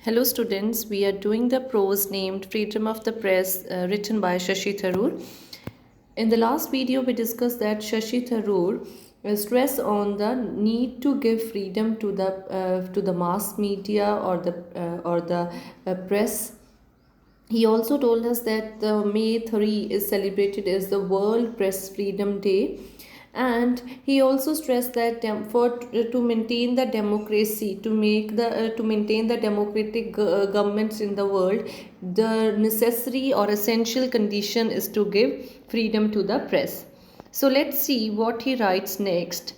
Hello students, we are doing the prose named Freedom of the Press written by Shashi Tharoor. In the last video we discussed that Shashi Tharoor stressed on the need to give freedom to the mass media or the press. He also told us that the May 3 is celebrated as the World Press Freedom Day, and he also stressed that to maintain the democracy, to maintain the democratic governments in the world, the necessary or essential condition is to give freedom to the press. So let's see what he writes next.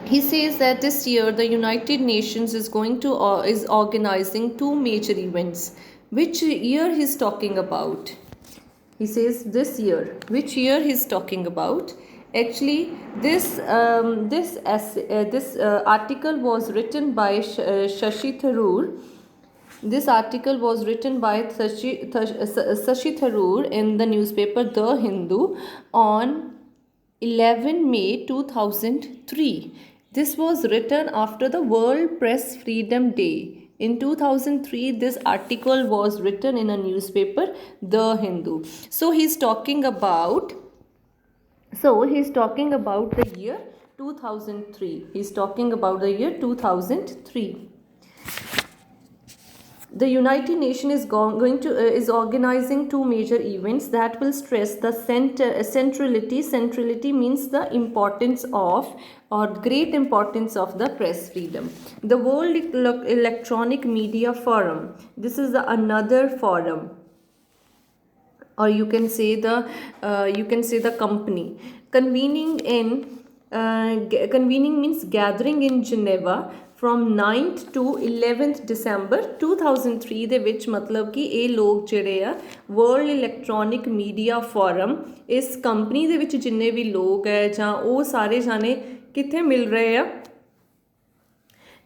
He says that this year the United Nations is organizing two major events. Which year he's talking about? He says this year. Which year he's talking about? Actually, this article was written by Shashi Tharoor. This article was written by Shashi Tharoor in the newspaper The Hindu on 11 May 2003. This was written after the World Press Freedom Day. In 2003, this article was written in a newspaper, The Hindu. So he's talking about the year 2003. He's talking about the year 2003. The United Nations is organizing two major events that will stress the centrality. Centrality means the importance of or great importance of the press freedom. The World Electronic Media Forum. This is another forum, or you can say the company convening means gathering in Geneva from 9th to 11th December 2003 ਦੇ ਵਿੱਚ ਮਤਲਬ ਕਿ ਇਹ ਲੋਕ ਜਿਹੜੇ ਆ world electronic media form ਇਸ company ਦੇ ਵਿੱਚ ਜਿੰਨੇ ਵੀ ਲੋਕ ਹੈ ਜਾਂ ਉਹ ਸਾਰੇ ਜਾਣੇ ਕਿੱਥੇ ਮਿਲ ਰਹੇ ਆ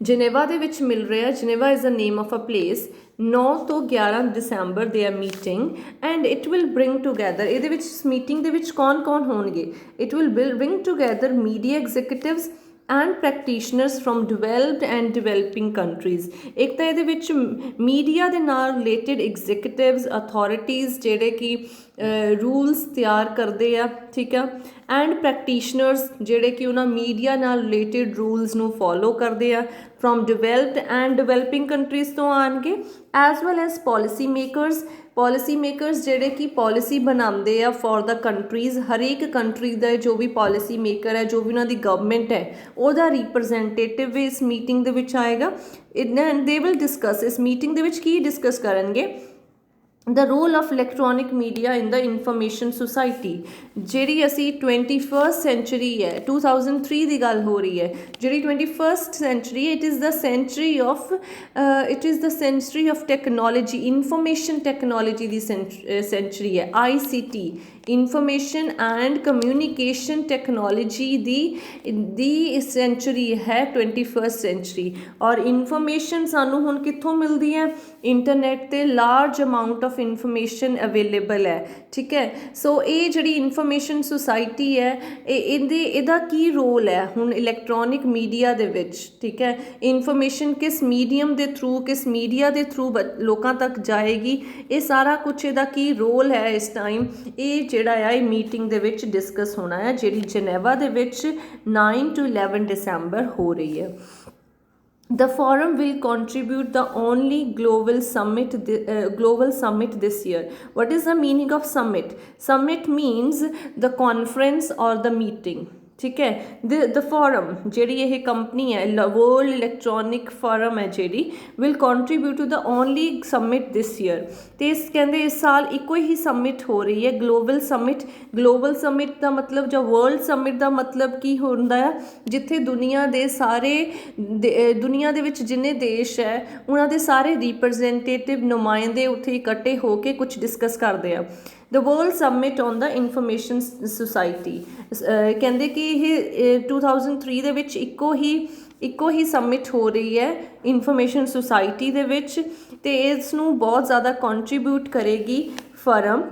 ਜਨੇਵਾ ਦੇ ਵਿੱਚ ਮਿਲ ਰਹੇ ਆ Geneva is a name of a place 9 ਤੋਂ 11 ਦਸੰਬਰ ਦੇ ਆ meeting and it will bring together ਇਹਦੇ ਵਿੱਚ ਮੀਟਿੰਗ ਦੇ ਵਿੱਚ ਕੌਣ ਹੋਣਗੇ it will bring together media executives and practitioners from developed and developing countries. एक तो ਇਹਦੇ ਵਿੱਚ ਮੀਡੀਆ ਦੇ ਨਾਲ ਰਿਲੇਟਡ ਐਗਜ਼ੀਕਿਊਟਿਵਸ ਅਥਾਰਟੀਜ਼ ਜਿਹੜੇ ਕਿ ਰੂਲਸ ਤਿਆਰ ਕਰਦੇ ਆ ਠੀਕ ਆ ਐਂਡ ਪ੍ਰੈਕਟੀਸ਼ਨਰਸ ਜਿਹੜੇ ਕਿ ਉਹਨਾਂ ਮੀਡੀਆ ਨਾਲ ਰਿਲੇਟਡ ਰੂਲਸ ਨੂੰ ਫੋਲੋ ਕਰਦੇ ਆ from developed and developing countries ਤੋਂ ਆਣਗੇ as well as policy makers ਜਿਹੜੇ ਕਿ ਪਾਲਿਸੀ ਬਣਾਉਂਦੇ ਆ ਫॉर द ਕੰਟਰੀਜ਼ ਹਰੇਕ ਕੰਟਰੀ ਦਾ ਜੋ ਵੀ ਪਾਲਿਸੀ ਮੇਕਰ ਹੈ ਜੋ ਵੀ ਉਹਨਾਂ ਦੀ ਗਵਰਨਮੈਂਟ ਹੈ ਉਹਦਾ ਰਿਪਰੈਜ਼ੈਂਟੇਟਿਵ ਵੀ ਇਸ ਮੀਟਿੰਗ ਦੇ ਵਿੱਚ ਆਏਗਾ ਐਂਡ ਦੇ ਵਿਲ ਡਿਸਕਸ ਇਸ ਮੀਟਿੰਗ ਦੇ ਵਿੱਚ ਕੀ ਡਿਸਕਸ ਕਰਨਗੇ the role of electronic media in the information society ਜਿਹੜੀ ਅਸੀਂ 21st century ਹੈ 2003 ਦੀ ਗੱਲ ਹੋ ਰਹੀ ਹੈ ਜਿਹੜੀ 21st century it is the century of technology information technology the century ਹੈ ICT information and communication technology the century ਹੈ 21st century ਔਰ information ਸਾਨੂੰ ਹੁਣ ਕਿੱਥੋਂ ਮਿਲਦੀ ਹੈ ਇੰਟਰਨੈਟ ਤੇ large amount of information available ਹੈ ਠੀਕ ਹੈ ਸੋ ਇਹ ਜਿਹੜੀ ਇਨਫੋਰਮੇਸ਼ਨ ਸੁਸਾਇਟੀ ਹੈ ਇਹਦਾ ਕੀ ਰੋਲ ਹੈ ਹੁਣ ਇਲੈਕਟ੍ਰੋਨਿਕ ਮੀਡੀਆ ਦੇ ਵਿੱਚ ਠੀਕ ਹੈ ਇਨਫੋਰਮੇਸ਼ਨ ਕਿਸ ਮੀਡੀਅਮ ਦੇ ਥਰੂ ਕਿਸ ਮੀਡੀਆ ਦੇ ਥਰੂ ਲੋਕਾਂ ਤੱਕ ਜਾਏਗੀ ਇਹ ਸਾਰਾ ਕੁਛ ਇਹਦਾ ਕੀ ਰੋਲ ਹੈ ਇਸ ਟਾਈਮ ਇਹ ਜਿਹੜਾ ਆ ਇਹ ਮੀਟਿੰਗ ਦੇ ਵਿੱਚ ਡਿਸਕਸ ਹੋਣਾ ਹੈ ਜਿਹੜੀ ਜਨੇਵਾ ਦੇ ਵਿੱਚ 9 to 11 ਦਸੰਬਰ ਹੋ ਰਹੀ ਹੈ The forum will contribute the only global summit this year. What is the meaning of summit? Summit means the conference or the meeting. ठीक है the forum ਜਿਹੜੀ ਇਹ ਕੰਪਨੀ ਹੈ world electronic forum ਹੈ ਜਿਹੜੀ will contribute to the only summit this year ਤੇ ਇਸ ਕਹਿੰਦੇ ਇਸ ਸਾਲ ਇੱਕੋ ਹੀ summit ਹੋ ਰਹੀ ਹੈ global summit ਦਾ ਮਤਲਬ ਜਾਂ world summit ਦਾ ਮਤਲਬ ਕੀ ਹੁੰਦਾ ਹੈ ਜਿੱਥੇ ਦੁਨੀਆ ਦੇ ਵਿੱਚ ਜਿੰਨੇ ਦੇਸ਼ ਹੈ ਉਹਨਾਂ ਦੇ ਸਾਰੇ ਰਿਪਰੈਜ਼ੈਂਟੇਟਿਵ ਨੁਮਾਇੰਦੇ ਉੱਥੇ ਇਕੱਠੇ ਹੋ ਕੇ ਕੁਝ ਡਿਸਕਸ ਕਰਦੇ ਆ The World Summit on the Information Society ਕਹਿੰਦੇ ਕਿ ਇਹ 2003 ਦੇ ਵਿੱਚ ਇੱਕੋ ਹੀ ਸਮਿਟ ਹੋ ਰਹੀ ਹੈ ਇਨਫੋਰਮੇਸ਼ਨ ਸੁਸਾਇਟੀ ਦੇ ਵਿੱਚ ਤੇ ਇਸ ਨੂੰ ਬਹੁਤ ਜ਼ਿਆਦਾ ਕੰਟਰੀਬਿਊਟ ਕਰੇਗੀ form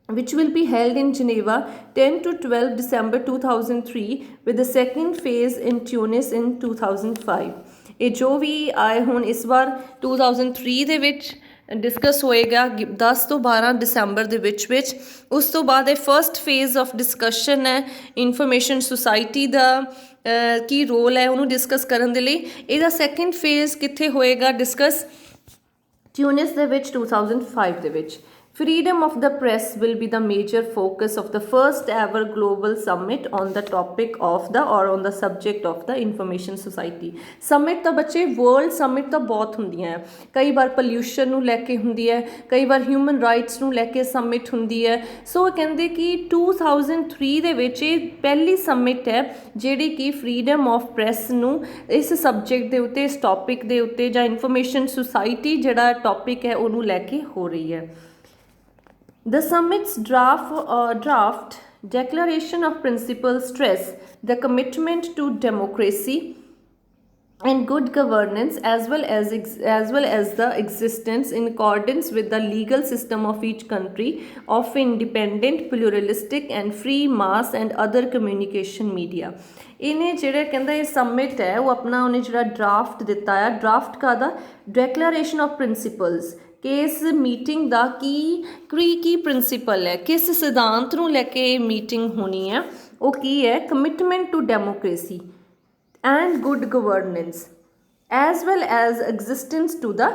which will be held in Geneva 10 to 12 December 2003 with the second phase in Tunis in 2005. ਇਹ ਜੋ ਵੀ ਆਏ ਹੁਣ ਇਸ ਵਾਰ 2003 ਦੇ ਵਿੱਚ ਡਿਸਕਸ ਹੋਏਗਾ 10 ਤੋਂ 12 ਦਸੰਬਰ ਦੇ ਵਿੱਚ ਉਸ ਤੋਂ ਬਾਅਦ ਇਹ ਫਰਸਟ ਫੇਜ਼ ਆਫ ਡਿਸਕਸ਼ਨ ਹੈ ਇਨਫੋਰਮੇਸ਼ਨ ਸੁਸਾਇਟੀ ਦਾ ਕੀ ਰੋਲ ਹੈ ਉਹਨੂੰ ਡਿਸਕਸ ਕਰਨ ਦੇ ਲਈ। ਇਹਦਾ ਸੈਕੰਡ ਫੇਜ਼ ਕਿੱਥੇ ਹੋਏਗਾ ਡਿਸਕਸ ਟਿਊਨਿਸ ਦੇ ਵਿੱਚ 2005 ਦੇ ਵਿੱਚ। Freedom of the press will be the major focus of the first ever global summit on the topic of the or on the subject of the information society। summit ਤਾਂ ਬੱਚੇ world summit ਤਾਂ ਬਹੁਤ ਹੁੰਦੀਆਂ ਹੈ, ਕਈ ਵਾਰ pollution ਨੂੰ ਲੈ ਕੇ ਹੁੰਦੀ ਹੈ, ਕਈ ਵਾਰ human rights ਨੂੰ ਲੈ ਕੇ summit ਹੁੰਦੀ ਹੈ। ਸੋ ਕਹਿੰਦੇ ਕਿ 2003 ਦੇ ਵਿੱਚ ਇਹ ਪਹਿਲੀ summit ਹੈ ਜਿਹੜੀ ਕਿ freedom of press ਨੂੰ ਇਸ subject ਦੇ ਉੱਤੇ ਇਸ topic ਦੇ ਉੱਤੇ ਜਾਂ information society ਜਿਹੜਾ topic ਹੈ ਉਹਨੂੰ ਲੈ ਕੇ ਹੋ ਰਹੀ ਹੈ। The summit's draft declaration of principles stress the commitment to democracy and good governance as well as the existence in accordance with the legal system of each country of independent, pluralistic and free mass and other communication media। ਇਹਨੇ ਜਿਹੜਾ ਕਹਿੰਦਾ ਇਹ summit ਹੈ ਉਹ ਆਪਣਾ ਉਹਨੇ ਜਿਹੜਾ draft ਦਿੱਤਾ ਹੈ, ਡਰਾਫਟ ਕਾਹਦਾ ਡੈਕਲੇਰੇਸ਼ਨ ਆਫ ਪ੍ਰਿੰਸੀਪਲਸ ਕਿ ਇਸ ਮੀਟਿੰਗ ਦਾ ਕੀ ਪ੍ਰਿੰਸੀਪਲ ਹੈ, ਕਿਸ ਸਿਧਾਂਤ ਨੂੰ ਲੈ ਕੇ ਇਹ ਮੀਟਿੰਗ ਹੋਣੀ ਹੈ। ਉਹ ਕੀ ਹੈ commitment to democracy and good governance as well as existence to the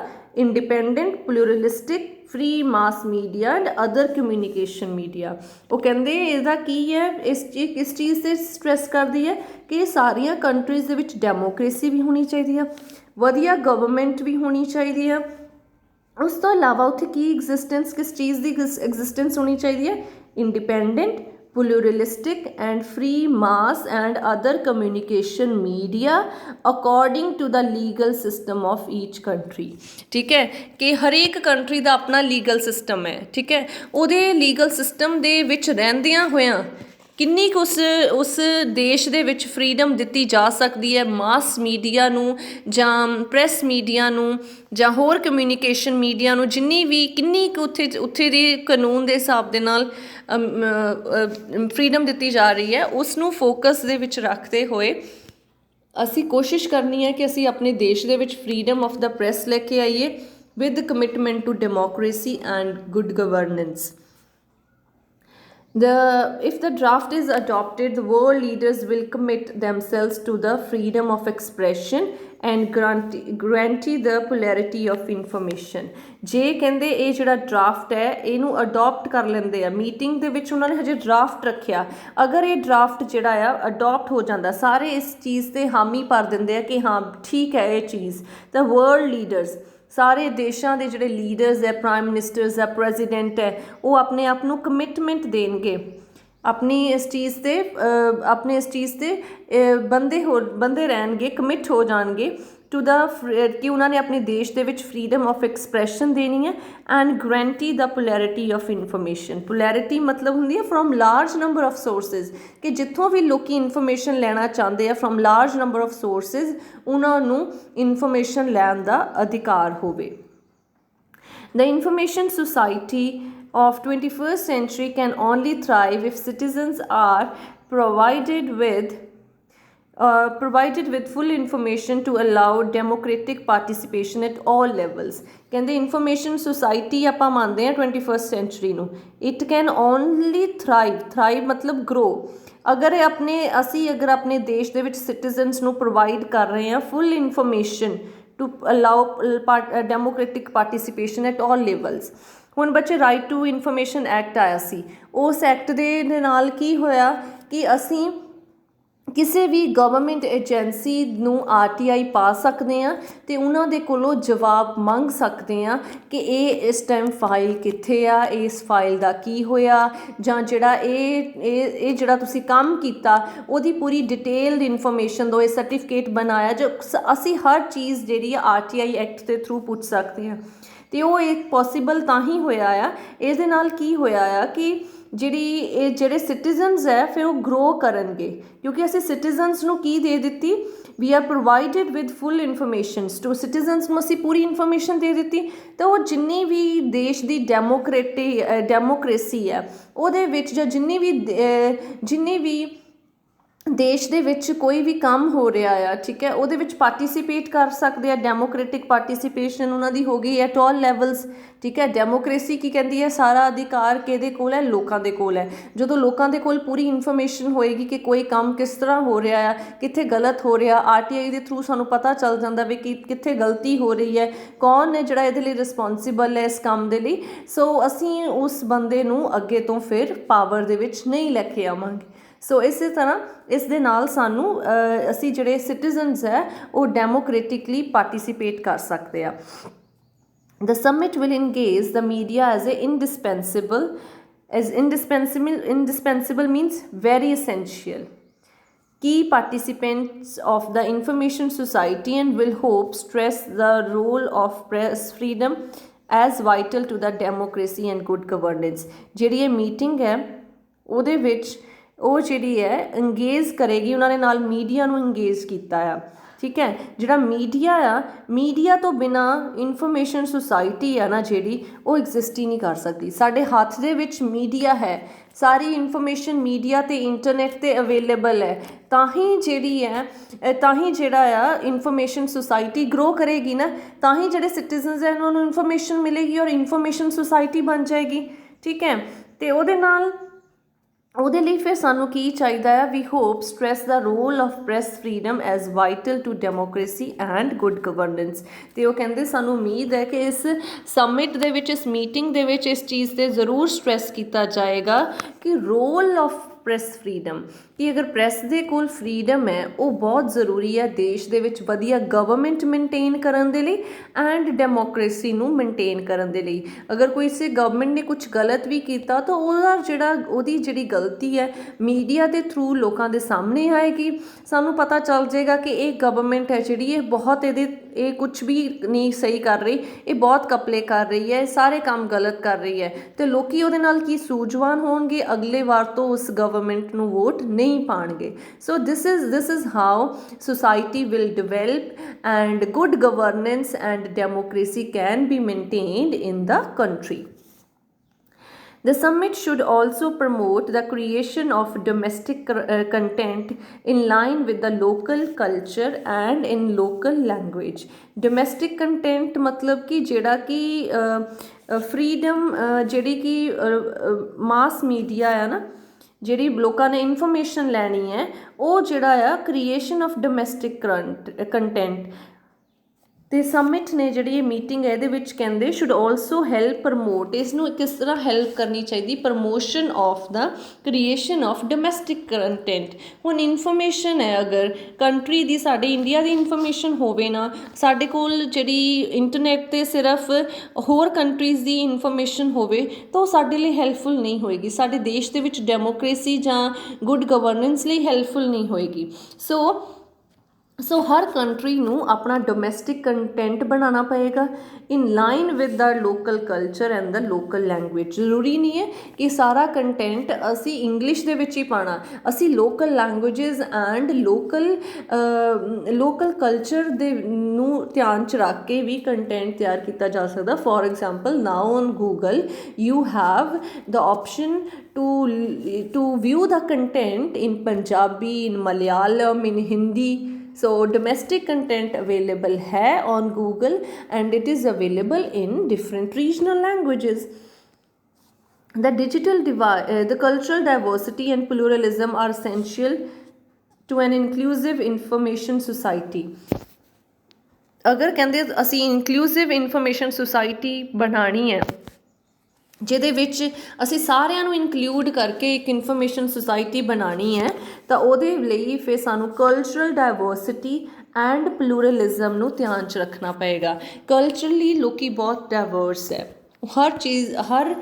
independent, pluralistic, free mass media and other communication media। ਉਹ ਕਹਿੰਦੇ ਇਹਦਾ ਕੀ ਹੈ ਇਸ ਚੀਜ਼ ਤੇ ਸਟ੍ਰੈਸ ਕਰਦੀ ਹੈ ਕਿ ਸਾਰੀਆਂ ਕੰਟਰੀਜ਼ ਦੇ ਵਿੱਚ ਡੈਮੋਕ੍ਰੇਸੀ ਵੀ ਹੋਣੀ ਚਾਹੀਦੀ ਹੈ, ਵਧੀਆ ਗਵਰਨਮੈਂਟ ਵੀ ਹੋਣੀ ਚਾਹੀਦੀ ਹੈ। ਉਸ ਤੋਂ ਇਲਾਵਾ ਉੱਥੇ ਕੀ ਐਗਜ਼ਿਸਟੈਂਸ ਕਿਸ ਚੀਜ਼ ਦੀ ਐਗਜ਼ਿਸਟੈਂਸ ਹੋਣੀ ਚਾਹੀਦੀ ਹੈ independent, pluralistic and free mass and other communication media according to the legal system of each country। ਠੀਕ ਹੈ ਕਿ ਹਰੇਕ ਕੰਟਰੀ ਦਾ ਆਪਣਾ ਲੀਗਲ ਸਿਸਟਮ ਹੈ, ਠੀਕ ਹੈ ਉਹਦੇ ਲੀਗਲ ਸਿਸਟਮ ਦੇ ਵਿੱਚ ਰਹਿੰਦਿਆਂ ਹੋਇਆਂ ਕਿੰਨੀ ਕੁ ਉਸ ਦੇਸ਼ ਦੇ ਵਿੱਚ ਫਰੀਡਮ ਦਿੱਤੀ ਜਾ ਸਕਦੀ ਹੈ ਮਾਸ ਮੀਡੀਆ ਨੂੰ ਜਾਂ ਪ੍ਰੈਸ ਮੀਡੀਆ ਨੂੰ ਜਾਂ ਹੋਰ ਕਮਿਊਨੀਕੇਸ਼ਨ ਮੀਡੀਆ ਨੂੰ, ਜਿੰਨੀ ਵੀ ਕਿੰਨੀ ਕੁ ਉੱਥੇ ਦੇ ਕਾਨੂੰਨ ਦੇ ਹਿਸਾਬ ਦੇ ਨਾਲ ਫਰੀਡਮ ਦਿੱਤੀ ਜਾ ਰਹੀ ਹੈ ਉਸ ਨੂੰ ਫੋਕਸ ਦੇ ਵਿੱਚ ਰੱਖਦੇ ਹੋਏ ਅਸੀਂ ਕੋਸ਼ਿਸ਼ ਕਰਨੀ ਹੈ ਕਿ ਅਸੀਂ ਆਪਣੇ ਦੇਸ਼ ਦੇ ਵਿੱਚ ਫਰੀਡਮ ਆਫ ਦਾ ਪ੍ਰੈਸ ਲੈ ਕੇ ਆਈਏ with commitment to democracy and good governance. If the draft is adopted, the world leaders will commit themselves to the freedom of expression and guarantee the plurality of information। ਜੇ ਕਹਿੰਦੇ ਇਹ ਜਿਹੜਾ draft ਹੈ ਇਹਨੂੰ adopt ਕਰ ਲੈਂਦੇ ਆ meeting ਦੇ ਵਿੱਚ ਉਹਨਾਂ ਨੇ ਹਜੇ ਡਰਾਫਟ ਰੱਖਿਆ, ਅਗਰ ਇਹ ਡਰਾਫਟ ਜਿਹੜਾ ਆ ਅਡੋਪਟ ਹੋ ਜਾਂਦਾ ਸਾਰੇ ਇਸ ਚੀਜ਼ ਤੇ ਹਾਮੀ ਭਰ ਦਿੰਦੇ ਆ ਕਿ ਹਾਂ ਠੀਕ ਹੈ ਇਹ ਚੀਜ਼, ਤਾਂ ਵਰਲਡ ਲੀਡਰਸ ਸਾਰੇ ਦੇਸ਼ਾਂ ਦੇ ਜਿਹੜੇ ਲੀਡਰਸ ਹੈ ਪ੍ਰਾਈਮ ਮਿਨਿਸਟਰਸ ਹੈ ਪ੍ਰੈਜ਼ੀਡੈਂਟ ਹੈ ਉਹ ਆਪਣੇ ਆਪ ਨੂੰ ਕਮਿਟਮੈਂਟ ਦੇਣਗੇ ਆਪਣੀ ਇਸ ਚੀਜ਼ ਤੇ ਬੰਦੇ ਰਹਿਣਗੇ ਕਮਿਟ ਹੋ ਜਾਣਗੇ ਟੂ ਦਾ ਕਿ ਉਹਨਾਂ ਨੇ ਆਪਣੇ ਦੇਸ਼ ਦੇ ਵਿੱਚ ਫਰੀਡਮ ਆਫ ਐਕਸਪ੍ਰੈਸ਼ਨ ਦੇਣੀ ਹੈ and guarantee the polarity of information. Polarity ਮਤਲਬ ਹੁੰਦੀ ਹੈ from large number of sources ਕਿ ਜਿੱਥੋਂ ਵੀ ਲੋਕੀ ਇਨਫੋਰਮੇਸ਼ਨ ਲੈਣਾ ਚਾਹੁੰਦੇ ਆ from large number of sources ਉਹਨਾਂ ਨੂੰ ਇਨਫੋਰਮੇਸ਼ਨ ਲੈਣ ਦਾ ਅਧਿਕਾਰ ਹੋਵੇ। The information society of 21st century can only thrive if citizens are provided with full information to allow democratic participation at all levels। ਕਹਿੰਦੇ ਇਨਫੋਰਮੇਸ਼ਨ ਸੁਸਾਇਟੀ ਆਪਾਂ ਮੰਨਦੇ ਹਾਂ 21st century ਨੂੰ it can only thrive ਮਤਲਬ grow ਅਗਰ ਅਸੀਂ ਆਪਣੇ ਦੇਸ਼ ਦੇ ਵਿੱਚ ਸਿਟੀਜ਼ਨਸ ਨੂੰ ਪ੍ਰੋਵਾਈਡ ਕਰ ਰਹੇ ਹਾਂ full information to allow democratic participation at all levels. ਹੁਣ ਬੱਚੇ ਰਾਈਟ ਟੂ ਇਨਫੋਰਮੇਸ਼ਨ ਐਕਟ ਆਇਆ ਸੀ, ਉਸ ਐਕਟ ਦੇ ਨਾਲ ਕੀ ਹੋਇਆ ਕਿ ਅਸੀਂ ਕਿਸੇ ਵੀ ਗਵਰਨਮੈਂਟ ਏਜੰਸੀ ਨੂੰ RTI ਪਾ ਸਕਦੇ ਹਾਂ ਅਤੇ ਉਹਨਾਂ ਦੇ ਕੋਲੋਂ ਜਵਾਬ ਮੰਗ ਸਕਦੇ ਹਾਂ ਕਿ ਇਹ ਇਸ ਟਾਈਮ ਫਾਈਲ ਕਿੱਥੇ ਆ, ਇਸ ਫਾਈਲ ਦਾ ਕੀ ਹੋਇਆ ਜਾਂ ਜਿਹੜਾ ਇਹ ਜਿਹੜਾ ਤੁਸੀਂ ਕੰਮ ਕੀਤਾ ਉਹਦੀ ਪੂਰੀ ਡਿਟੇਲਡ ਇਨਫੋਰਮੇਸ਼ਨ ਦਿਓ, ਇਹ ਸਰਟੀਫਿਕੇਟ ਬਣਾਇਆ ਜੋ ਅਸੀਂ ਹਰ ਚੀਜ਼ ਜਿਹੜੀ ਆ RTI ਐਕਟ ਦੇ ਥਰੂ ਪੁੱਛ ਸਕਦੇ ਹਾਂ। ਅਤੇ ਉਹ ਇੱਕ ਪੋਸੀਬਲ ਤਾਂ ਹੀ ਹੋਇਆ ਆ, ਇਹਦੇ ਨਾਲ ਕੀ ਹੋਇਆ ਆ ਕਿ ਜਿਹੜੇ ਸਿਟੀਜ਼ਨਸ ਹੈ ਫਿਰ ਉਹ ਗਰੋ ਕਰਨਗੇ ਕਿਉਂਕਿ ਅਸੀਂ ਸਿਟੀਜ਼ਨਸ ਨੂੰ ਕੀ ਦੇ ਦਿੱਤੀ we are provided with full informations to citizens ਨੂੰ ਅਸੀਂ ਪੂਰੀ ਇਨਫੋਰਮੇਸ਼ਨ ਦੇ ਦਿੱਤੀ ਤਾਂ ਉਹ ਜਿੰਨੀ ਵੀ ਦੇਸ਼ ਦੀ ਡੈਮੋਕ੍ਰੇਸੀ ਹੈ ਉਹਦੇ ਵਿੱਚ ਜਾਂ ਜਿੰਨੀ ਵੀ ਦੇਸ਼ ਦੇ ਵਿੱਚ ਕੋਈ ਵੀ ਕੰਮ ਹੋ ਰਿਹਾ ਆ, ਠੀਕ ਹੈ, ਉਹਦੇ ਵਿੱਚ ਪਾਰਟੀਸੀਪੇਟ ਕਰ ਸਕਦੇ ਆ। ਡੈਮੋਕ੍ਰੈਟਿਕ ਪਾਰਟੀਸੀਪੇਸ਼ਨ ਉਹਨਾਂ ਦੀ ਹੋ ਗਈ ਐਟ ਆਲ ਲੈਵਲਸ, ਠੀਕ ਹੈ। ਡੈਮੋਕ੍ਰੇਸੀ ਕੀ ਕਹਿੰਦੀ ਹੈ, ਸਾਰਾ ਅਧਿਕਾਰ ਕਿਹਦੇ ਕੋਲ ਹੈ, ਲੋਕਾਂ ਦੇ ਕੋਲ ਹੈ। ਜਦੋਂ ਲੋਕਾਂ ਦੇ ਕੋਲ ਪੂਰੀ ਇਨਫੋਰਮੇਸ਼ਨ ਹੋਏਗੀ ਕਿ ਕੋਈ ਕੰਮ ਕਿਸ ਤਰ੍ਹਾਂ ਹੋ ਰਿਹਾ ਆ, ਕਿੱਥੇ ਗਲਤ ਹੋ ਰਿਹਾ, RTI ਦੇ ਥਰੂ ਸਾਨੂੰ ਪਤਾ ਚੱਲ ਜਾਂਦਾ ਵੀ ਕਿ ਕਿੱਥੇ ਗਲਤੀ ਹੋ ਰਹੀ ਹੈ, ਕੌਣ ਹੈ ਜਿਹੜਾ ਇਹਦੇ ਲਈ ਰਿਸਪੋਂਸੀਬਲ ਹੈ ਇਸ ਕੰਮ ਦੇ ਲਈ। ਸੋ ਅਸੀਂ ਉਸ ਬੰਦੇ ਨੂੰ ਅੱਗੇ ਤੋਂ ਫਿਰ ਪਾਵਰ ਦੇ ਵਿੱਚ ਨਹੀਂ ਲੈ ਕੇ ਆਵਾਂਗੇ। ਸੋ ਇਸੇ ਤਰ੍ਹਾਂ ਇਸ ਦੇ ਨਾਲ ਸਾਨੂੰ ਅਸੀਂ ਜਿਹੜੇ ਸਿਟੀਜ਼ਨਸ ਹੈ ਉਹ ਡੈਮੋਕ੍ਰੇਟਿਕਲੀ ਪਾਰਟੀਸੀਪੇਟ ਕਰ ਸਕਦੇ ਆ। The summit will engage the media as indispensable means very essential key participants of the information society, and will hope stress the role of press freedom as vital to the democracy and good governance। ਜਿਹੜੀ ਇਹ meeting ਹੈ ਉਹਦੇ ਵਿੱਚ ਉਹ ਜਿਹੜੀ ਹੈ engage ਕਰੇਗੀ, ਉਹਨਾਂ ਨੇ ਨਾਲ ਮੀਡੀਆ ਨੂੰ ਇੰਗੇਜ ਕੀਤਾ ਆ, ਠੀਕ ਹੈ। ਜਿਹੜਾ ਮੀਡੀਆ ਆ, ਮੀਡੀਆ ਤੋਂ ਬਿਨਾਂ ਇਨਫੋਰਮੇਸ਼ਨ ਸੁਸਾਇਟੀ ਆ ਨਾ ਜਿਹੜੀ, ਉਹ ਐਗਜ਼ਿਸਟ ਹੀ ਨਹੀਂ ਕਰ ਸਕਦੀ। ਸਾਡੇ ਹੱਥ ਦੇ ਵਿੱਚ ਮੀਡੀਆ ਹੈ, ਸਾਰੀ ਇਨਫੋਰਮੇਸ਼ਨ ਮੀਡੀਆ ਤੇ ਇੰਟਰਨੈਟ 'ਤੇ ਅਵੇਲੇਬਲ ਹੈ, ਤਾਂ ਹੀ ਜਿਹੜੀ ਹੈ ਤਾਂ ਹੀ ਜਿਹੜਾ ਆ ਇਨਫੋਰਮੇਸ਼ਨ ਸੁਸਾਇਟੀ ਗਰੋ ਕਰੇਗੀ ਨਾ, ਤਾਂ ਹੀ ਜਿਹੜੇ ਸਿਟੀਜ਼ਨਸ ਹੈ ਉਹਨਾਂ ਨੂੰ ਇਨਫੋਰਮੇਸ਼ਨ ਮਿਲੇਗੀ ਔਰ ਇਨਫੋਰਮੇਸ਼ਨ ਸੁਸਾਇਟੀ ਬਣ ਜਾਏਗੀ, ਠੀਕ ਹੈ। ਅਤੇ ਉਹਦੇ ਨਾਲ ਉਹਦੇ ਲਈ ਫਿਰ ਸਾਨੂੰ ਕੀ ਚਾਹੀਦਾ ਆ, we hope stress the role of press freedom as vital to democracy and good governance. ਅਤੇ ਉਹ ਕਹਿੰਦੇ ਸਾਨੂੰ ਉਮੀਦ ਹੈ ਕਿ ਇਸ ਸਮਿਟ ਦੇ ਵਿੱਚ, ਇਸ ਮੀਟਿੰਗ ਦੇ ਵਿੱਚ ਇਸ ਚੀਜ਼ 'ਤੇ ਜ਼ਰੂਰ ਸਟ੍ਰੈਸ ਕੀਤਾ ਜਾਏਗਾ ਕਿ ਰੋਲ ਆਫ ਪ੍ਰੈਸ ਫਰੀਡਮ, ਕਿ ਅਗਰ ਪ੍ਰੈਸ ਦੇ ਕੋਲ ਫਰੀਡਮ ਹੈ ਉਹ ਬਹੁਤ ਜ਼ਰੂਰੀ ਹੈ ਦੇਸ਼ ਦੇ ਵਿੱਚ ਵਧੀਆ ਗਵਰਨਮੈਂਟ ਮੇਨਟੇਨ ਕਰਨ ਦੇ ਲਈ ਐਂਡ ਡੈਮੋਕ੍ਰੇਸੀ ਨੂੰ ਮੇਨਟੇਨ ਕਰਨ ਦੇ ਲਈ। ਅਗਰ ਕੋਈ ਸੇ ਗਵਰਨਮੈਂਟ ਨੇ ਕੁਝ ਗਲਤ ਵੀ ਕੀਤਾ ਤਾਂ ਉਹਦੀ ਜਿਹੜੀ ਗਲਤੀ ਹੈ ਮੀਡੀਆ ਦੇ ਥਰੂ ਲੋਕਾਂ ਦੇ ਸਾਹਮਣੇ ਆਏਗੀ, ਸਾਨੂੰ ਪਤਾ ਚੱਲ ਜਾਏਗਾ ਕਿ ਇਹ ਗਵਰਨਮੈਂਟ ਹੈ ਜਿਹੜੀ ਇਹ ਬਹੁਤ ਇਹ ਕੁਝ ਵੀ ਨਹੀਂ ਸਹੀ ਕਰ ਰਹੀ, ਇਹ ਬਹੁਤ ਘਪਲੇ ਕਰ ਰਹੀ ਹੈ, ਇਹ ਸਾਰੇ ਕੰਮ ਗਲਤ ਕਰ ਰਹੀ ਹੈ, ਅਤੇ ਲੋਕੀ ਉਹਦੇ ਨਾਲ ਕੀ ਸੂਝਵਾਨ ਹੋਣਗੇ, ਅਗਲੇ ਵਾਰ ਤੋਂ ਉਸ ਗਵਰਨਮੈਂਟ ਨੂੰ ਵੋਟ ਨਹੀਂ ਪਾਣਗੇ। So this is how society will develop and good governance and democracy can be maintained in the country. The summit should also promote the creation of domestic content in line with the local culture and in local language. Domestic content मतलब कि जेड़ा कि freedom ਜਿਹੜੀ कि mass media है ना, ਜਿਹੜੀ ਲੋਕਾਂ ਨੇ ਇਨਫੋਰਮੇਸ਼ਨ ਲੈਣੀ ਹੈ, ਉਹ ਜਿਹੜਾ ਆ ਕ੍ਰੀਏਸ਼ਨ ਆਫ ਡੋਮੈਸਟਿਕ ਕੰਟੈਂਟ। ਅਤੇ ਸਮਿਟ ਨੇ ਜਿਹੜੀ ਇਹ ਮੀਟਿੰਗ ਹੈ ਇਹਦੇ ਵਿੱਚ ਕਹਿੰਦੇ ਸ਼ੁੱਡ ਆਲਸੋ ਹੈਲਪ ਪ੍ਰਮੋਟ, ਇਸ ਨੂੰ ਕਿਸ ਤਰ੍ਹਾਂ ਹੈਲਪ ਕਰਨੀ ਚਾਹੀਦੀ, promotion of the creation of domestic content. ਹੁਣ ਇਨਫੋਰਮੇਸ਼ਨ ਹੈ, ਅਗਰ ਕੰਟਰੀ ਦੀ, ਸਾਡੇ ਇੰਡੀਆ ਦੀ ਇਨਫੋਰਮੇਸ਼ਨ ਹੋਵੇ ਨਾ, ਸਾਡੇ ਕੋਲ ਜਿਹੜੀ ਇੰਟਰਨੈਟ 'ਤੇ ਸਿਰਫ ਹੋਰ ਕੰਟਰੀਜ਼ ਦੀ ਇਨਫੋਰਮੇਸ਼ਨ ਹੋਵੇ ਤਾਂ ਉਹ ਸਾਡੇ ਲਈ ਹੈਲਪਫੁਲ ਨਹੀਂ ਹੋਏਗੀ, ਸਾਡੇ ਦੇਸ਼ ਦੇ ਵਿੱਚ ਡੈਮੋਕ੍ਰੇਸੀ ਜਾਂ ਗੁੱਡ ਗਵਰਨੈਂਸ ਲਈ ਹੈਲਪਫੁਲ ਨਹੀਂ ਹੋਏਗੀ। ਸੋ ਹਰ ਕੰਟਰੀ ਨੂੰ ਆਪਣਾ ਡੋਮੈਸਟਿਕ ਕੰਟੈਂਟ ਬਣਾਉਣਾ ਪਏਗਾ in line with the local culture and the local language. ਜ਼ਰੂਰੀ ਨਹੀਂ ਹੈ ਕਿ ਸਾਰਾ ਕੰਟੈਂਟ ਅਸੀਂ ਇੰਗਲਿਸ਼ ਦੇ ਵਿੱਚ ਹੀ ਪਾਉਣਾ, ਅਸੀਂ local languages and local culture ਦੇ ਨੂੰ ਧਿਆਨ 'ਚ ਰੱਖ ਕੇ ਵੀ ਕੰਟੈਂਟ ਤਿਆਰ ਕੀਤਾ ਜਾ ਸਕਦਾ। For example now on Google you have the option to view the content in Punjabi, in Malayalam, in Hindi. So domestic content available है on Google and it is available in different regional languages. The digital divide, the cultural diversity and pluralism are essential to an inclusive information society. अगर कहते असी inclusive information society बनानी है ਜਿਹਦੇ ਵਿੱਚ ਅਸੀਂ ਸਾਰਿਆਂ ਨੂੰ ਇਨਕਲੂਡ ਕਰਕੇ ਇੱਕ ਇਨਫੋਰਮੇਸ਼ਨ ਸੁਸਾਇਟੀ ਬਣਾਉਣੀ ਹੈ, ਤਾਂ ਉਹਦੇ ਲਈ ਫਿਰ ਸਾਨੂੰ ਕਲਚਰਲ ਡਾਇਵਰਸਿਟੀ ਐਂਡ ਪਲੂਰਲਿਜ਼ਮ ਨੂੰ ਧਿਆਨ 'ਚ ਰੱਖਣਾ ਪਏਗਾ। ਕਲਚਰਲੀ ਲੋਕੀ ਬਹੁਤ ਡਾਇਵਰਸ ਹੈ, ਹਰ ਚੀਜ਼ ਹਰ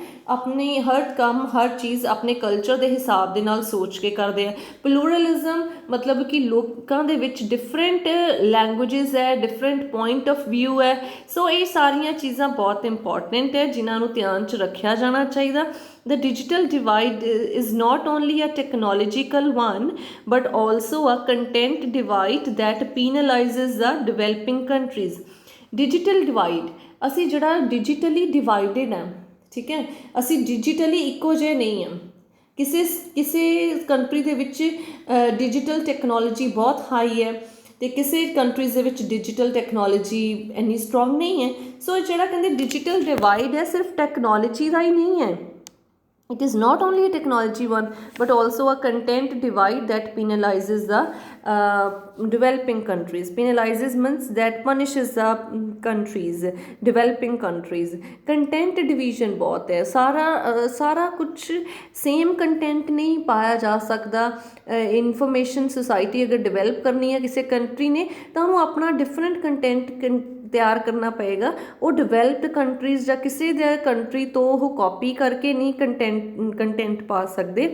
ਕੰਮ ਹਰ ਚੀਜ਼ ਆਪਣੇ ਕਲਚਰ ਦੇ ਹਿਸਾਬ ਦੇ ਨਾਲ ਸੋਚ ਕੇ ਕਰਦੇ ਆ। ਪਲੂਰਲਿਜ਼ਮ ਮਤਲਬ ਕਿ ਲੋਕਾਂ ਦੇ ਵਿੱਚ ਡਿਫਰੈਂਟ ਲੈਂਗੁਏਜਿਸ ਹੈ, ਡਿਫਰੈਂਟ ਪੁਆਇੰਟ ਆਫ ਵਿਊ ਹੈ। ਸੋ ਇਹ ਸਾਰੀਆਂ ਚੀਜ਼ਾਂ ਬਹੁਤ ਇੰਪੋਰਟੈਂਟ ਹੈ ਜਿਨ੍ਹਾਂ ਨੂੰ ਧਿਆਨ 'ਚ ਰੱਖਿਆ ਜਾਣਾ ਚਾਹੀਦਾ। The digital divide is not only a technological one but also a content divide that penalizes the developing countries. Digital divide, ਅਸੀਂ ਜਿਹੜਾ ਡਿਜੀਟਲੀ ਡਿਵਾਈਡਡ ਹਾਂ, ਠੀਕ ਹੈ, ਅਸੀਂ ਡਿਜੀਟਲੀ ਇੱਕੋ ਜਿਹੇ ਨਹੀਂ ਹਾਂ, ਕਿਸੇ ਕਿਸੇ ਕੰਟਰੀ ਦੇ ਵਿੱਚ ਡਿਜੀਟਲ ਟੈਕਨੋਲੋਜੀ ਬਹੁਤ ਹਾਈ ਹੈ ਤੇ ਕਿਸੇ ਕੰਟਰੀਜ਼ ਦੇ ਵਿੱਚ ਡਿਜੀਟਲ ਟੈਕਨੋਲੋਜੀ ਇੰਨੀ ਸਟਰੋਂਗ ਨਹੀਂ ਹੈ। ਸੋ ਜਿਹੜਾ ਕਹਿੰਦੇ ਡਿਜੀਟਲ ਡਿਵਾਈਡ ਹੈ ਸਿਰਫ ਟੈਕਨੋਲੋਜੀ ਦਾ ਹੀ ਨਹੀਂ ਹੈ। It is not only a technology one but also a content divide that penalizes the developing countries. Penalizes means that punishes the countries, developing countries. Content division बहुत है, सारा कुछ सेम कंटेंट नहीं पाया जा सकता। इंफॉर्मेशन सोसाइटी अगर develop करनी है किसी कंट्री ने तो उन्होंने अपना डिफरेंट कंटेंट ਤਿਆਰ ਕਰਨਾ ਪਏਗਾ। ਉਹ ਡਿਵੈਲਪਡ ਕੰਟਰੀਜ਼ ਜਾਂ ਕਿਸੇ ਦੇ ਕੰਟਰੀ ਤੋਂ ਉਹ ਕਾਪੀ ਕਰਕੇ ਨਹੀਂ ਕੰਟੈਂਟ ਪਾ ਸਕਦੇ।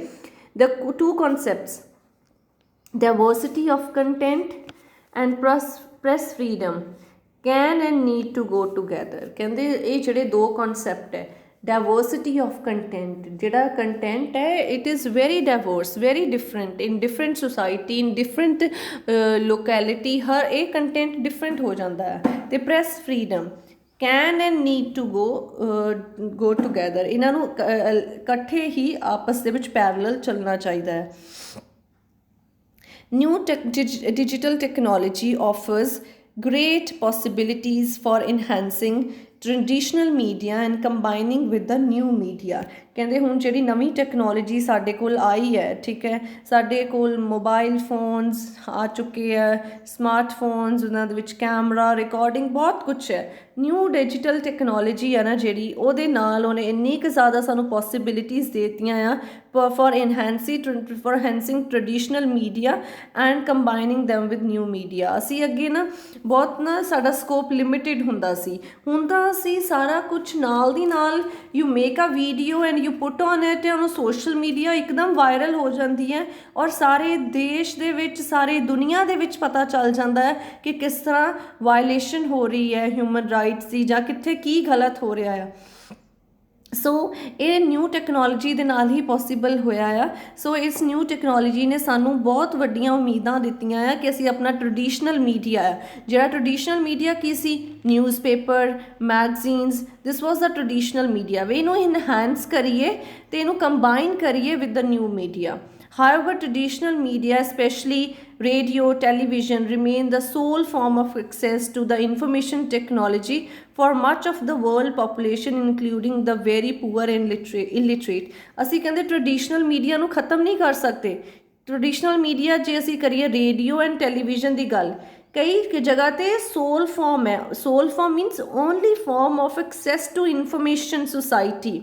The two concepts diversity of content and press freedom can and need to go together. ਕਹਿੰਦੇ ਇਹ ਜਿਹੜੇ ਦੋ ਕਨਸੈਪਟ ਹੈ डाइवर्सिटी ऑफ कंटेंट, जोड़ा कंटेंट है it is very diverse, very different in different society, in different locality, हर एक content different हो जाता है। तो press freedom can and need to go together, इन्हों इकट्ठे ही आपस दे विच पैरलल चलना चाहिए है। New digital technology offers great possibilities for enhancing traditional media and combining with the new media. कहते हुण जिहड़ी नवीं टैक्नोलॉजी साडे कोल आई है, ठीक है, साडे कोल मोबाइल फोन्स आ चुके हैं, स्मार्टफोन्स, उन्हां दे विच कैमरा रिकॉर्डिंग बहुत कुछ है। न्यू डिजिटल टैक्नोलॉजी है ना जिहड़ी ਉਹਦੇ ਨਾਲ ਉਹਨੇ ਇੰਨੀ ਕੁ ਜ਼ਿਆਦਾ ਸਾਨੂੰ ਪੋਸੀਬਿਲਿਟੀਜ਼ ਦੇਤੀਆਂ ਆ for enhancing traditional media and combining them with new media. ਅਸੀਂ ਅੱਗੇ ਨਾ ਬਹੁਤ ਨਾ ਸਾਡਾ ਸਕੋਪ ਲਿਮਿਟਿਡ ਹੁੰਦਾ ਸੀ, ਹੁਣ ਤਾਂ ਅਸੀਂ ਸਾਰਾ ਕੁਝ ਨਾਲ ਦੀ ਨਾਲ you make a video and you put on it, ਉਹਨੂੰ ਸੋਸ਼ਲ ਮੀਡੀਆ ਇੱਕਦਮ ਵਾਇਰਲ ਹੋ ਜਾਂਦੀ ਹੈ ਔਰ ਸਾਰੇ ਦੇਸ਼ ਦੇ ਵਿੱਚ ਸਾਰੀ ਦੁਨੀਆ ਦੇ ਵਿੱਚ ਪਤਾ ਚੱਲ ਜਾਂਦਾ ਹੈ ਕਿ ਕਿਸ ਤਰ੍ਹਾਂ ਵਾਇਲੇਸ਼ਨ ਹੋ ਰਹੀ ਹੈ ਹਿਊਮਨ ਰਾਈਟਸ ਦੀ ਜਾਂ ਕਿੱਥੇ ਕੀ ਗਲਤ ਹੋ ਰਿਹਾ ਹੈ। ਸੋ ਇਹ ਨਿਊ ਟੈਕਨੋਲੋਜੀ ਦੇ ਨਾਲ ਹੀ ਪੋਸੀਬਲ ਹੋਇਆ ਆ। ਸੋ ਇਸ ਨਿਊ ਟੈਕਨੋਲੋਜੀ ਨੇ ਸਾਨੂੰ ਬਹੁਤ ਵੱਡੀਆਂ ਉਮੀਦਾਂ ਦਿੱਤੀਆਂ ਆ ਕਿ ਅਸੀਂ ਆਪਣਾ ਟ੍ਰੈਡੀਸ਼ਨਲ ਮੀਡੀਆ ਆ, ਜਿਹੜਾ ਟ੍ਰੈਡੀਸ਼ਨਲ ਮੀਡੀਆ ਕੀ ਸੀ, ਨਿਊਜ਼ਪੇਪਰ, ਮੈਗਜ਼ੀਨਸ, ਦਿਸ ਵਾਜ਼ ਦ ਟ੍ਰੈਡੀਸ਼ਨਲ ਮੀਡੀਆ, ਵੀ ਇਹਨੂੰ ਇਨਹੈਂਸ ਕਰੀਏ ਅਤੇ ਇਹਨੂੰ ਕੰਬਾਈਨ ਕਰੀਏ with the new media. However, traditional media, especially radio, television, remain the sole form of access to the information technology for much of the world population, including the very poor and illiterate. ਅਸੀਂ ਕਹਿੰਦੇ traditional media ਨੂੰ ख़त्म नहीं कर सकते। traditional media ਜੇ ਅਸੀਂ ਕਰੀਏ ਰੇਡੀਓ ਐਂਡ ਟੈਲੀਵਿਜ਼ਨ ਦੀ ਗੱਲ, ਕਈ ਜਗ੍ਹਾ ਤੇ ਸੋਲ ਫਾਰਮ ਹੈ। Sole form means only form of access to information society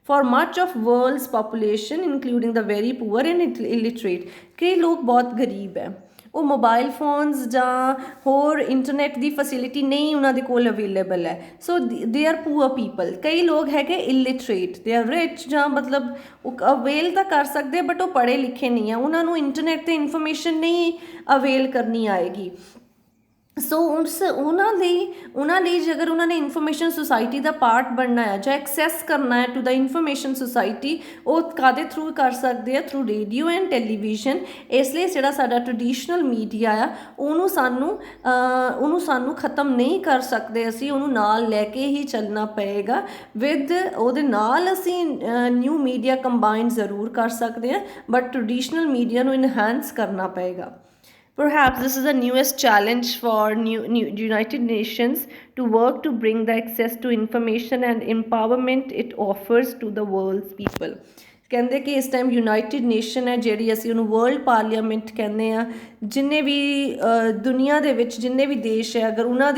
for much of world's population including the very poor and illiterate। ਕਈ ਲੋਕ ਬਹੁਤ ਗਰੀਬ ਹੈ, ਉਹ ਮੋਬਾਈਲ ਫੋਨਸ ਜਾਂ ਹੋਰ ਇੰਟਰਨੈਟ ਦੀ ਫੈਸਿਲਿਟੀ ਨਹੀਂ ਉਹਨਾਂ ਦੇ ਕੋਲ ਅਵੇਲੇਬਲ ਹੈ। ਸੋ ਦੇ ਆਰ ਪੂਅਰ ਪੀਪਲ। ਕਈ ਲੋਕ ਹੈਗੇ ਇਲਿਟਰੇਟ, ਦੇ ਆਰ ਰਿਚ, ਜਾਂ ਮਤਲਬ ਉਹ ਅਵੇਲ ਤਾਂ ਕਰ ਸਕਦੇ ਬਟ ਉਹ ਪੜ੍ਹੇ ਲਿਖੇ ਨਹੀਂ ਆ, ਉਹਨਾਂ ਨੂੰ ਇੰਟਰਨੈਟ 'ਤੇ ਇਨਫੋਰਮੇਸ਼ਨ ਨਹੀਂ ਅਵੇਲ ਕਰਨੀ ਆਏਗੀ। ਸੋ ਉਹਨਾਂ ਲਈ ਜੇਕਰ ਉਹਨਾਂ ਨੇ ਇਨਫੋਰਮੇਸ਼ਨ ਸੁਸਾਇਟੀ ਦਾ ਪਾਰਟ ਬਣਨਾ ਹੈ ਜਾਂ ਐਕਸੈਸ ਕਰਨਾ ਹੈ ਟੂ ਦਾ ਇਨਫੋਰਮੇਸ਼ਨ ਸੁਸਾਇਟੀ, ਉਹ ਕਾਹਦੇ ਥਰੂ ਕਰ ਸਕਦੇ ਆ, ਥਰੂ ਰੇਡੀਓ ਐਂਡ ਟੈਲੀਵਿਜ਼ਨ। ਇਸ ਲਈ ਜਿਹੜਾ ਸਾਡਾ ਟ੍ਰੈਡੀਸ਼ਨਲ ਮੀਡੀਆ ਆ ਉਹਨੂੰ ਸਾਨੂੰ ਖ਼ਤਮ ਨਹੀਂ ਕਰ ਸਕਦੇ, ਅਸੀਂ ਉਹਨੂੰ ਨਾਲ ਲੈ ਕੇ ਹੀ ਚੱਲਣਾ ਪਏਗਾ। ਵਿਦ ਉਹਦੇ ਨਾਲ ਅਸੀਂ ਨਿਊ ਮੀਡੀਆ ਕੰਬਾਈਨ ਜ਼ਰੂਰ ਕਰ ਸਕਦੇ ਹਾਂ ਬਟ ਟ੍ਰੈਡੀਸ਼ਨਲ ਮੀਡੀਆ ਨੂੰ ਇਨਹੈਂਸ ਕਰਨਾ ਪਏਗਾ। Perhaps this is the newest challenge for United Nations to work to bring the access to information and empowerment it offers to the world's people। ਕਹਿੰਦੇ ਕਿ ਇਸ ਟਾਈਮ ਯੂਨਾਈਟਿਡ ਨੇਸ਼ਨ ਹੈ ਜਿਹੜੀ, ਅਸੀਂ ਉਹਨੂੰ ਵਰਲਡ ਪਾਰਲੀਮੈਂਟ ਕਹਿੰਦੇ ਹਾਂ। ਜਿੰਨੇ ਵੀ ਦੁਨੀਆ ਦੇ ਵਿੱਚ ਜਿੰਨੇ ਵੀ ਦੇਸ਼ ਹੈ, ਅਗਰ ਉਹਨਾਂ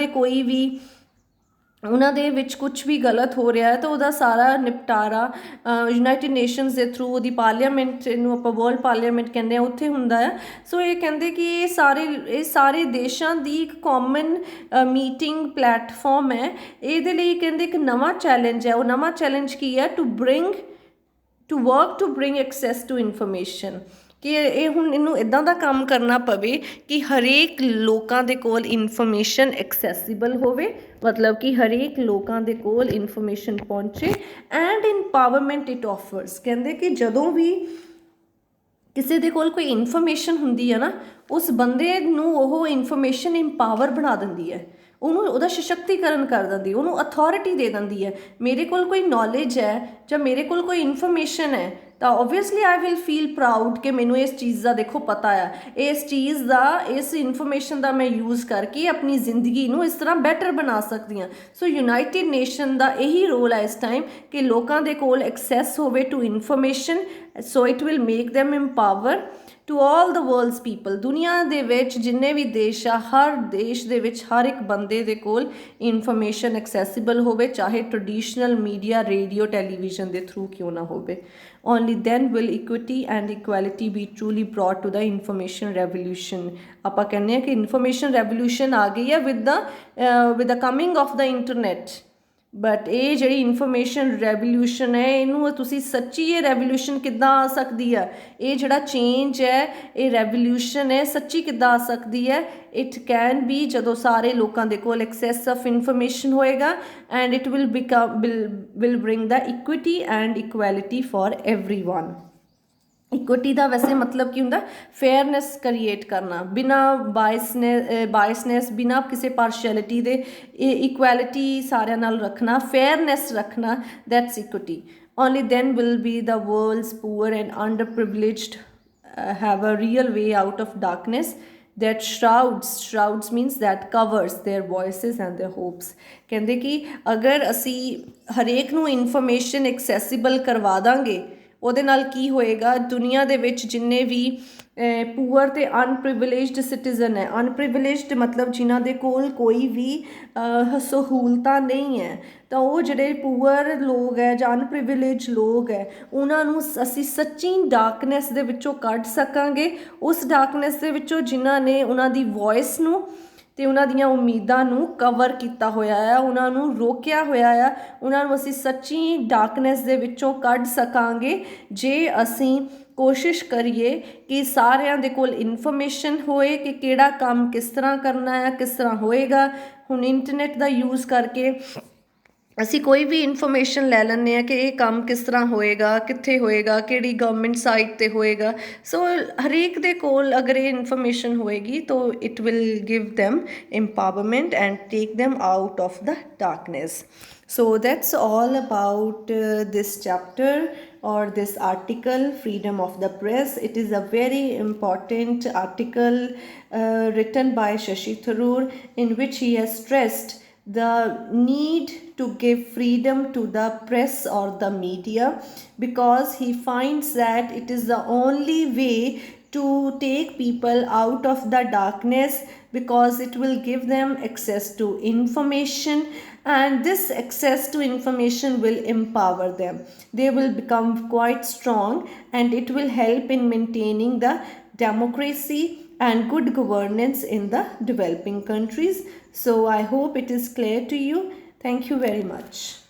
ਦੇ ਵਿੱਚ ਕੁਛ ਵੀ ਗਲਤ ਹੋ ਰਿਹਾ ਹੈ ਤਾਂ ਉਹਦਾ ਸਾਰਾ ਨਿਪਟਾਰਾ ਯੂਨਾਈਟਿਡ ਨੇਸ਼ਨਸ ਦੇ ਥਰੂ, ਉਹਦੀ ਪਾਰਲੀਮੈਂਟ, ਇਹਨੂੰ ਆਪਾਂ ਵਰਲਡ ਪਾਰਲੀਮੈਂਟ ਕਹਿੰਦੇ ਹਾਂ, ਉੱਥੇ ਹੁੰਦਾ ਹੈ। ਸੋ ਇਹ ਕਹਿੰਦੇ ਕਿ ਇਹ ਸਾਰੇ ਦੇਸ਼ਾਂ ਦੀ ਇੱਕ ਕਾਮਨ ਮੀਟਿੰਗ ਪਲੈਟਫਾਰਮ ਹੈ। ਇਹਦੇ ਲਈ ਕਹਿੰਦੇ ਇੱਕ ਨਵਾਂ ਚੈਲੰਜ ਹੈ। ਉਹ ਨਵਾਂ ਚੈਲੰਜ ਕੀ ਹੈ, to work to bring access to information, ਕਿ ਇਹ ਹੁਣ ਇਹਨੂੰ ਇੱਦਾਂ ਦਾ ਕੰਮ ਕਰਨਾ ਪਵੇ ਕਿ ਹਰੇਕ ਲੋਕਾਂ ਦੇ ਕੋਲ ਇਨਫੋਰਮੇਸ਼ਨ ਐਕਸੈਸਿਬਲ ਹੋਵੇ, ਮਤਲਬ ਕਿ ਹਰੇਕ ਲੋਕਾਂ ਦੇ ਕੋਲ ਇਨਫੋਰਮੇਸ਼ਨ ਪਹੁੰਚੇ। ਐਂਡ ਇੰਪਾਵਰਮੈਂਟ ਇਟ ਆਫਰਸ, ਕਹਿੰਦੇ ਕਿ ਜਦੋਂ ਵੀ ਕਿਸੇ ਦੇ ਕੋਲ ਕੋਈ ਇਨਫੋਰਮੇਸ਼ਨ ਹੁੰਦੀ ਹੈ ਨਾ, ਉਸ ਬੰਦੇ ਨੂੰ ਉਹ ਇਨਫੋਰਮੇਸ਼ਨ ਇੰਪਾਵਰ ਬਣਾ ਦਿੰਦੀ ਹੈ, ਉਹਨੂੰ ਉਹਦਾ ਸਸ਼ਕਤੀਕਰਨ ਕਰ ਦਿੰਦੀ, ਉਹਨੂੰ ਅਥੋਰਿਟੀ ਦੇ ਦਿੰਦੀ ਹੈ। ਮੇਰੇ ਕੋਲ ਕੋਈ ਨੌਲੇਜ ਹੈ ਜਾਂ ਮੇਰੇ ਕੋਲ ਕੋਈ ਇਨਫੋਰਮੇਸ਼ਨ ਹੈ ਤਾਂ obviously I will feel proud ਕਿ ਮੈਨੂੰ ਇਸ ਚੀਜ਼ ਦਾ ਦੇਖੋ ਪਤਾ ਆ, ਇਸ ਚੀਜ਼ ਦਾ, ਇਸ ਇਨਫੋਰਮੇਸ਼ਨ ਦਾ ਮੈਂ ਯੂਜ਼ ਕਰਕੇ ਆਪਣੀ ਜ਼ਿੰਦਗੀ ਨੂੰ ਇਸ ਤਰ੍ਹਾਂ ਬੈਟਰ ਬਣਾ ਸਕਦੀ ਹਾਂ। ਸੋ ਯੂਨਾਈਟਿਡ ਨੇਸ਼ਨ ਦਾ ਇਹੀ ਰੋਲ ਹੈ ਇਸ ਟਾਈਮ ਕਿ ਲੋਕਾਂ ਦੇ ਕੋਲ ਐਕਸੈਸ ਹੋਵੇ to information, so it will make them empower to all the world's people. ਦੁਨੀਆ ਦੇ ਵਿੱਚ ਜਿੰਨੇ ਵੀ ਦੇਸ਼ ਆ, ਹਰ ਦੇਸ਼ ਦੇ ਵਿੱਚ ਹਰ ਇੱਕ ਬੰਦੇ ਦੇ ਕੋਲ ਇਨਫੋਰਮੇਸ਼ਨ ਐਕਸੈਸਿਬਲ ਹੋਵੇ, ਚਾਹੇ ਟ੍ਰਡੀਸ਼ਨਲ ਮੀਡੀਆ, ਰੇਡੀਓ, ਟੈਲੀਵਿਜ਼ਨ ਦੇ ਥਰੂ ਕਿਉਂ ਨਾ ਹੋਵੇ। Only then will equity and equality be truly brought to the information revolution. ਆਪਾਂ ਕਹਿੰਦੇ ਹਾਂ ਕਿ ਇਨਫੋਰਮੇਸ਼ਨ ਰੈਵੋਲਿਊਸ਼ਨ ਆ ਗਈ ਹੈ with the coming of the internet. But ਇਹ ਜਿਹੜੀ ਇਨਫੋਰਮੇਸ਼ਨ ਰੈਵੋਲਿਊਸ਼ਨ ਹੈ, ਇਹਨੂੰ ਤੁਸੀਂ ਸੱਚੀ ਇਹ ਰੈਵੋਲਿਊਸ਼ਨ ਕਿੱਦਾਂ ਆ ਸਕਦੀ ਆ, ਇਹ ਜਿਹੜਾ ਚੇਂਜ ਹੈ, ਇਹ ਰੈਵੋਲਿਊਸ਼ਨ ਹੈ, ਸੱਚੀ ਕਿੱਦਾਂ ਆ ਸਕਦੀ ਹੈ? ਇਟ ਕੈਨ ਬੀ ਜਦੋਂ ਸਾਰੇ ਲੋਕਾਂ ਦੇ ਕੋਲ ਐਕਸੈਸ ਆਫ ਇਨਫੋਰਮੇਸ਼ਨ ਹੋਏਗਾ, and it will will bring the equity and equality for everyone. Equity ਦਾ ਵੈਸੇ ਮਤਲਬ ਕੀ ਹੁੰਦਾ? ਫੇਅਰਨੈਸ ਕ੍ਰੀਏਟ ਕਰਨਾ, ਬਿਨਾਂ ਬਾਇਸਨੈਸ, ਬਿਨਾਂ ਕਿਸੇ ਪਾਰਸ਼ੈਲਿਟੀ ਦੇ, ਇਕੁਐਲਿਟੀ ਸਾਰਿਆਂ ਨਾਲ ਰੱਖਣਾ, ਫੇਅਰਨੈਸ ਰੱਖਣਾ, that's equity. Only then will be the world's poor and underprivileged have a real way out of darkness that shrouds means that covers their voices and their hopes। ਕਹਿੰਦੇ ਕਿ ਅਗਰ ਅਸੀਂ ਹਰੇਕ ਨੂੰ ਇਨਫੋਰਮੇਸ਼ਨ ਐਕਸੈਸਿਬਲ ਕਰਵਾ ਦਾਂਗੇ, ਉਹਦੇ ਨਾਲ ਕੀ ਹੋਏਗਾ? ਦੁਨੀਆ ਦੇ ਵਿੱਚ ਜਿੰਨੇ ਵੀ ਪੂਅਰ ਅਤੇ ਅਨਪ੍ਰਿਵਿਲੇਜਡ ਸਿਟੀਜ਼ਨ ਹੈ, ਅਨਪ੍ਰਿਵਿਲੇਜਡ ਮਤਲਬ ਜਿਨ੍ਹਾਂ ਦੇ ਕੋਲ ਕੋਈ ਵੀ ਸਹੂਲਤਾਂ ਨਹੀਂ ਹੈ, ਤਾਂ ਉਹ ਜਿਹੜੇ ਪੂਅਰ ਲੋਕ ਹੈ ਜਾਂ ਅਨਪ੍ਰਿਵਿਲੇਜ ਲੋਕ ਹੈ, ਉਹਨਾਂ ਨੂੰ ਅਸੀਂ ਸੱਚੀ ਡਾਰਕਨੈਸ ਦੇ ਵਿੱਚੋਂ ਕੱਢ ਸਕਾਂਗੇ, ਉਸ ਡਾਰਕਨੈਸ ਦੇ ਵਿੱਚੋਂ ਜਿਨ੍ਹਾਂ ਨੇ ਉਹਨਾਂ ਦੀ ਵੋਇਸ ਨੂੰ ਅਤੇ ਉਹਨਾਂ ਦੀਆਂ ਉਮੀਦਾਂ ਨੂੰ ਕਵਰ ਕੀਤਾ ਹੋਇਆ ਆ, ਉਹਨਾਂ ਨੂੰ ਰੋਕਿਆ ਹੋਇਆ ਆ, ਉਹਨਾਂ ਨੂੰ ਅਸੀਂ ਸੱਚੀ ਡਾਰਕਨੈਸ ਦੇ ਵਿੱਚੋਂ ਕੱਢ ਸਕਾਂਗੇ ਜੇ ਅਸੀਂ ਕੋਸ਼ਿਸ਼ ਕਰੀਏ ਕਿ ਸਾਰਿਆਂ ਦੇ ਕੋਲ ਇਨਫੋਰਮੇਸ਼ਨ ਹੋਏ ਕਿ ਕਿਹੜਾ ਕੰਮ ਕਿਸ ਤਰ੍ਹਾਂ ਕਰਨਾ ਹੈ, ਕਿਸ ਤਰ੍ਹਾਂ ਹੋਏਗਾ। ਹੁਣ ਇੰਟਰਨੈਟ ਦਾ ਯੂਜ਼ ਕਰਕੇ ਅਸੀਂ ਕੋਈ ਵੀ ਇਨਫੋਰਮੇਸ਼ਨ ਲੈ ਲੈਂਦੇ ਹਾਂ ਕਿ ਇਹ ਕੰਮ ਕਿਸ ਤਰ੍ਹਾਂ ਹੋਏਗਾ, ਕਿੱਥੇ ਹੋਏਗਾ, ਕਿਹੜੀ ਗਵਰਨਮੈਂਟ ਸਾਈਟ 'ਤੇ ਹੋਏਗਾ। ਸੋ ਹਰੇਕ ਦੇ ਕੋਲ ਅਗਰ ਇਹ ਇਨਫੋਰਮੇਸ਼ਨ ਹੋਏਗੀ ਤਾਂ it will give them empowerment and take them out of the darkness. So that's all about this chapter or this article, freedom of the press. It is a very important article written by Shashi Tharoor, in which he has stressed the need to give freedom to the press or the media, because he finds that it is the only way to take people out of the darkness, because it will give them access to information, and this access to information will empower them. They will become quite strong, and it will help in maintaining the democracy and good governance in the developing countries. So I hope it is clear to you. Thank you very much.